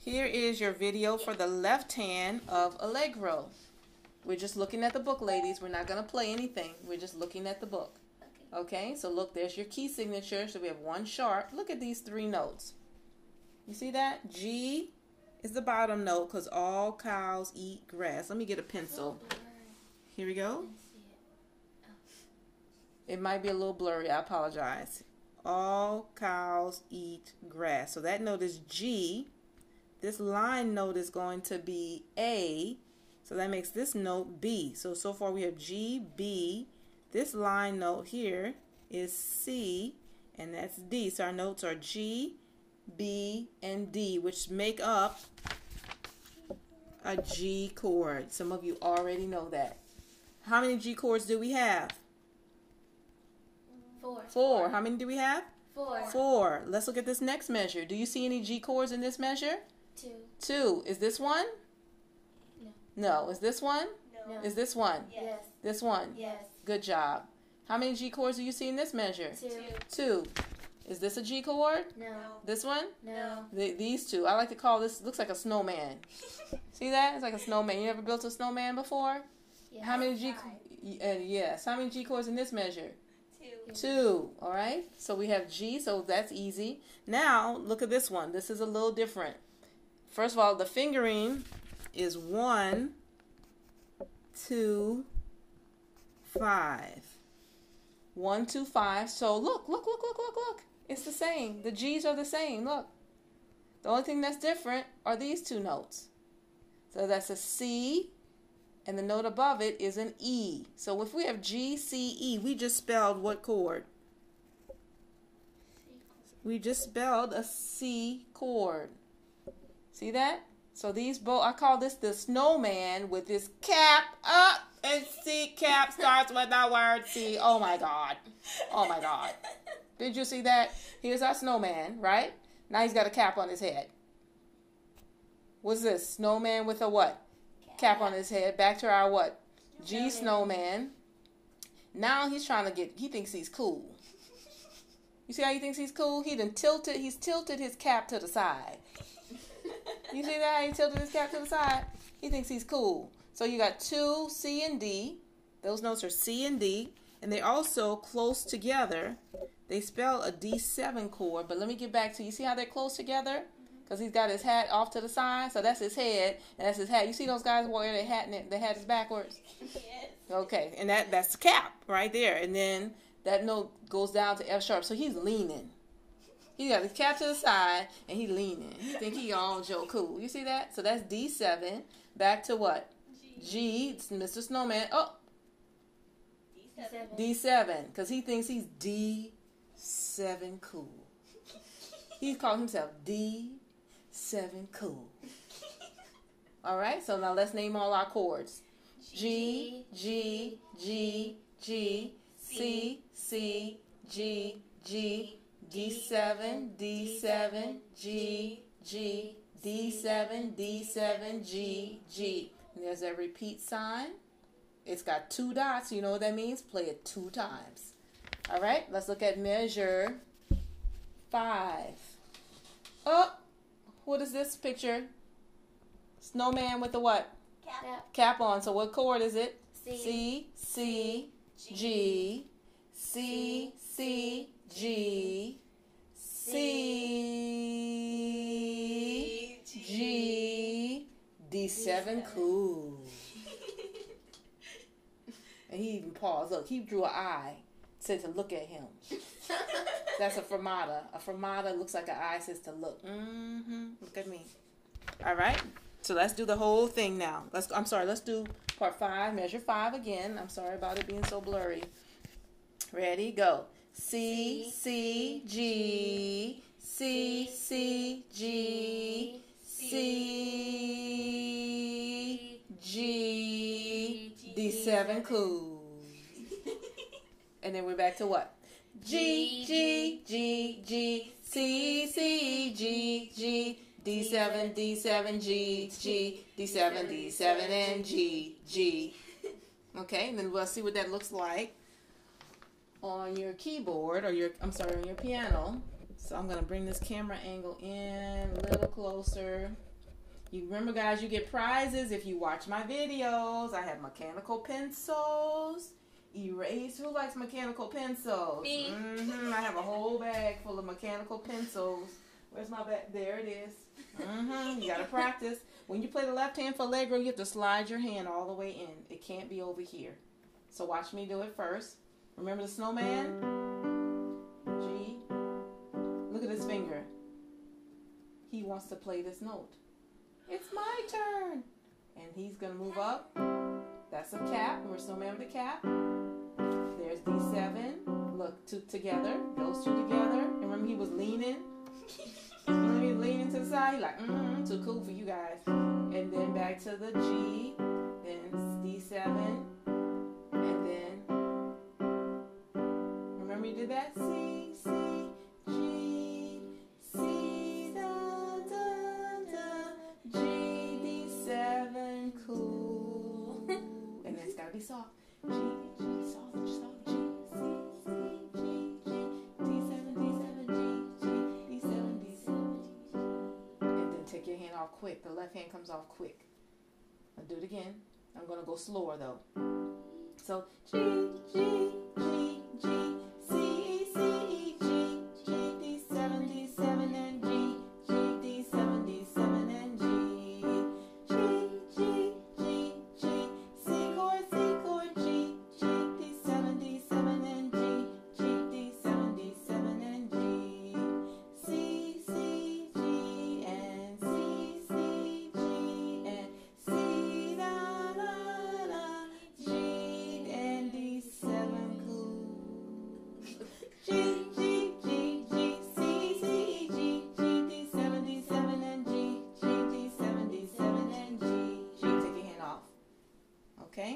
Here is your video for the left hand of Allegro. We're just looking at the book, ladies. We're not going to play anything. We're just looking at the book. Okay, so look, there's your key signature. So we have one sharp. Look at these three notes. You see that? G is the bottom note because all cows eat grass. Let me get a pencil. Here we go. It might be a little blurry. I apologize. All cows eat grass. So that note is G. This line note is going to be A. So that makes this note B. So far we have G, B. This line note here is C, and that's D. So our notes are G, B, and D, which make up a G chord. Some of you already know that. How many G chords do we have? Four. How many do we have? Four. Let's look at this next measure. Do you see any G chords in this measure? Two. Is this one? No. Is this one? No. Is this one? Yes. This one? Yes. Good job. How many G chords do you see in this measure? Two. Is this a G chord? No. This one? No. These two. I like to call this, looks like a snowman. See that? It's like a snowman. You ever built a snowman before? Yes. How many G? Yes. How many G chords in this measure? Two. All right. So we have G, so that's easy. Now look at this one. This is a little different. First of all, the fingering is 1, 2, 5. 1, 2, 5. So look. It's the same. The G's are the same. Look. The only thing that's different are these two notes. So that's a C, and the note above it is an E. So if we have G, C, E, we just spelled what chord? We just spelled a C chord. See that? So these both, I call this the snowman with his cap up, and C cap starts with the word C. Oh my God. Oh my God. Did you see that? Here's our snowman, right? Now he's got a cap on his head. What's this? Snowman with a what? Cap on his head. Back to our what? G snowman. Now he's trying to get, he thinks he's cool. You see how he thinks he's cool? He's tilted his cap to the side. You see that? He tilted his cap to the side. He thinks he's cool. So you got two C and D. Those notes are C and D. And they're also close together. They spell a D7 chord. But let me get back to you. See how they're close together? Because he's got his hat off to the side. So that's his head. And that's his hat. You see those guys wearing their hat and their hat is backwards? Yes. Okay. And that's the cap right there. And then that note goes down to F sharp. So he's leaning. He got his cap to the side, and he leaning. He think he all Joe cool. You see that? So that's D7. Back to what? G. It's Mr. Snowman. Oh. D7. Because he thinks he's D7 cool. He's calling himself D7 cool. All right? So now let's name all our chords. G, G, G, G, C, C, G, G, D7, D7, G, G, D7, D7, G, G. And there's a repeat sign. It's got 2 dots. You know what that means? Play it 2 times. All right, let's look at measure 5. Oh, what is this picture? Snowman with the what? Cap on. So what chord is it? C, C, G, C, C, G, C, G, D7 cool. And he even paused. Look, he drew an eye, said to look at him. That's a fermata. A fermata looks like an eye, says to look. Look at me. All right. So let's do the whole thing now. Let's do part 5, measure 5 again. I'm sorry about it being so blurry. Ready? Go. C, C, G, C, C, G, C, G, D7 cool. And then we're back to what? G, G, G, G, C, C, G, G, D7, D7, G, G, D7, D7, and G, G. Okay, and then we'll see what that looks like on your keyboard, or on your piano. So I'm going to bring this camera angle in a little closer. You remember, guys, you get prizes if you watch my videos. I have mechanical pencils, erase. Who likes mechanical pencils? Me. I have a whole bag full of mechanical pencils. Where's my bag? There it is. You got to practice. When you play the left hand for Allegro, you have to slide your hand all the way in. It can't be over here. So watch me do it first. Remember the snowman? G. Look at his finger. He wants to play this note. It's my turn. And he's going to move up. That's a cap. Remember snowman with a cap. There's D7. Look, two together. Those two together. And remember he was leaning. Remember he was leaning to the side. He's like, too cool for you guys. And then back to the G. Then D7. And then, remember you did that? C, C, G, C, da, da, da, G, D7, cool. And then it's got to be soft. G, G, soft, soft, G, C, C, G, G, D7, D7, G, G, D7, D7, G. And then take your hand off quick. The left hand comes off quick. I'll do it again. I'm going to go slower though. So G, G, G, G, C, C, G, G, D7, D7, and G, G, D7, D7, and G, G, G, G, G, C chord, G, G, D7, D7, and G, G, D7, D7, and G, C, C, G, and C, C, G, and C, da, da, da, G, and D7, cool. G, G, G, G, C, C, G, G, D7, D7, and G, G, D7, D7, and G. G, take your hand off. Okay?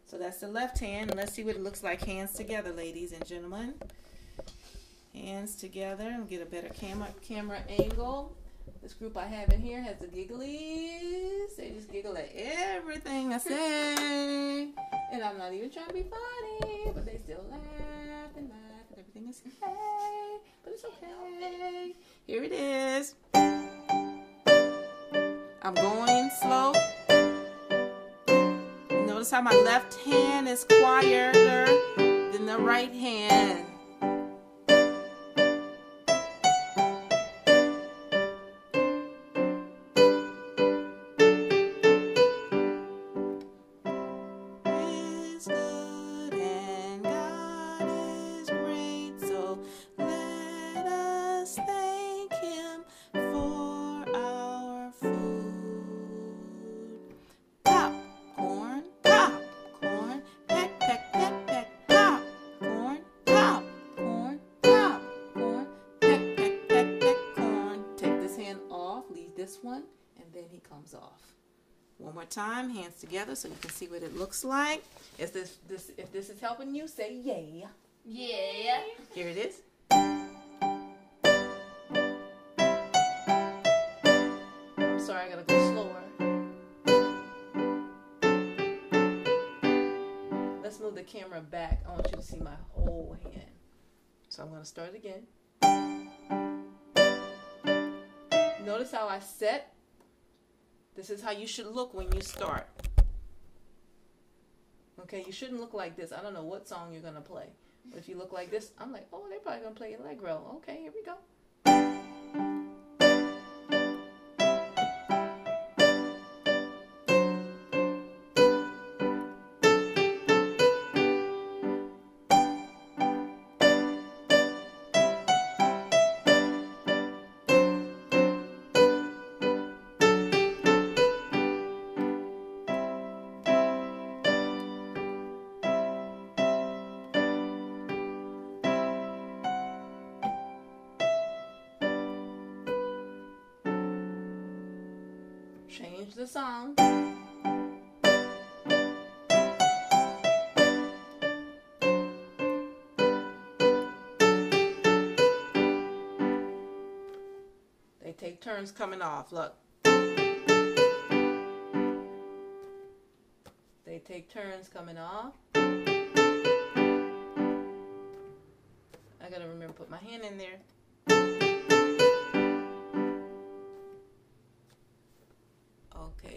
So that's the left hand. Let's see what it looks like hands together, ladies and gentlemen. Hands together. And get a better camera angle. This group I have in here has the gigglies. They just giggle at everything I say. And I'm not even trying to be funny, but they still laugh and laugh at everything I say. But it's okay. Here it is. I'm going slow. Notice how my left hand is quieter than the right hand. Is good and God is great, so let us thank Him for our food. Popcorn, popcorn, peck, peck, peck, peck, popcorn, popcorn, popcorn, peck, peck, peck, peck, corn. Take this hand off, leave this one, and then he comes off. One more time, hands together so you can see what it looks like. If this is helping you, say yeah. Yeah. Here it is. I'm sorry, I gotta go slower. Let's move the camera back. I want you to see my whole hand. So I'm gonna start again. Notice how I set. This is how you should look when you start. Okay, you shouldn't look like this. I don't know what song you're going to play. But if you look like this, I'm like, oh, they're probably going to play Allegro. Okay, here we go. Change the song. They take turns coming off. Look. They take turns coming off. I gotta remember to put my hand in there. Okay.